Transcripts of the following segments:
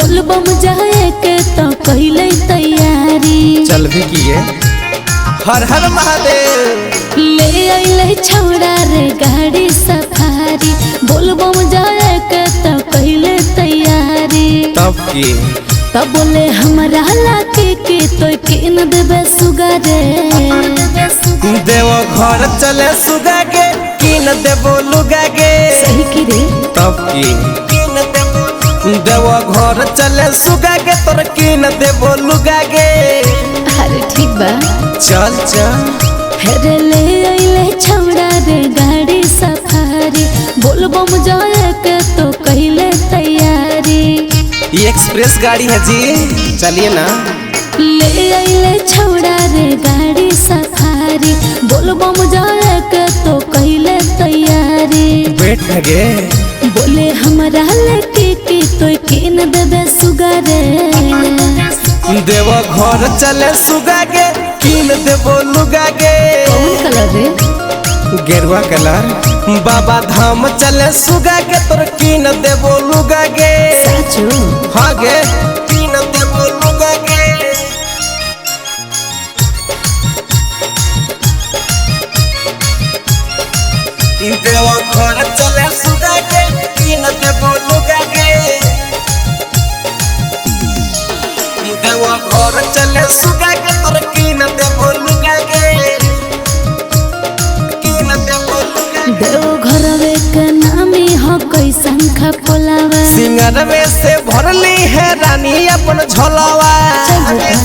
बोलबम जाए के तो कहले तैयारी। चल भी किए हर हर महादेव। ले आइले छौड़ा रे गाड़ी सफारी, बोलबम जाए के तो कहले तैयारी। तब की तब बोले हमरा लाके के तो किन देबे सुगा रे। देव घर चले सुगा के किन देबो लुगा के। सही की रे। तब की देव घर चले सुगा के तोर किन देबो लुगा के। अरे ठीक बा चल चल। हेरे ले आइले छौड़ा रे गाड़ी सफारी, बोलबम जाए के तो कहले तैयारी। ये एक्सप्रेस गाड़ी है जी, चलिए ना। ले आइले छौड़ा रे गाड़ी सफारी, बोलबम जाए के तो कहले तैयारी। बैठ गे बोले हमरा लेके के तो किन देबे सुगा रे। देव घर चले सुगा के किन देबो लुगा के। कौन कलर रे? गेरुआ कलर। बाबा धाम चले सुगा के तोर किन देबो लुगा के। साचो हाँ गे किन देबो लुगा के। देव घर चले सुगा के किन देबो लुगा के। देव घर चले सुगा के तोर किन देबो लुगा के। किन देबो लुगा के। देव घरवे के नामी हो कोई शंखा पोलावा। सिंगरवे से भरली है रानी अपन झोलावा।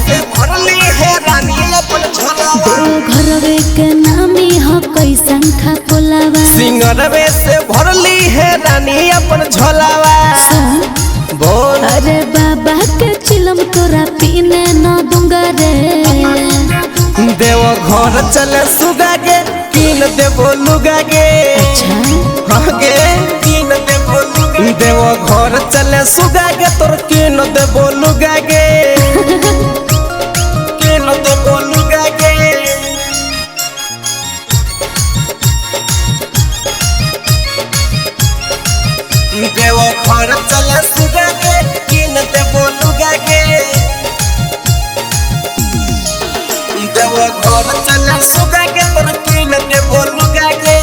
से भरली है रानी अपन झोलावा। देव घरवे के नामी हो कोई शंखा पोलावा। सिंगरवे से भरली है रानी अपन झोलावा। बोल अरे बाबा के चिलम तोरा पीने न दूंगा रे। देव घर चले सुगा के किन देबो लुगा के। हाँ गे किन देबो लुगा। देव घर चले सुगा के तोर किन देबो लुगा के। किन देबो लुगा के। देव घर चले सुगा के किन देबो लुगा के। देव घर चले सुगा के तोर किन देबो लुगा के।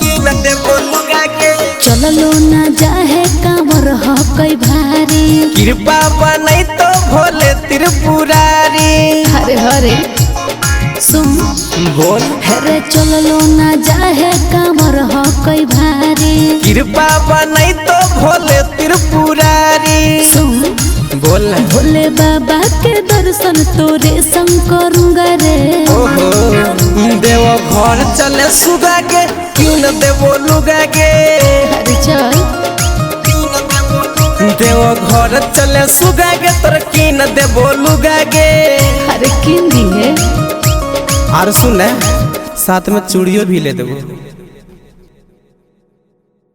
किन देबो लुगा के। चललो ना जाहे कांवर हो कोई भारी। कृपा बनई तो भोले त्रिपुरारी। हरे हरे सुन बोल हेरे चललो ना जाहे कांवर हो कोई भारी। कृपा बनई तो भोले त्रिपुरारी। सुन बोल भोले बाबा के दर्शन तोरे संग करूंगा रे। ओहो देव घर चले सुगा के किन देबो लुगा के। अरे चल देव घर चले सुगा के तोर किन देबो लुगा के। अरे किन दी है। और सुन साथ में चूड़ियों भी ले देबो।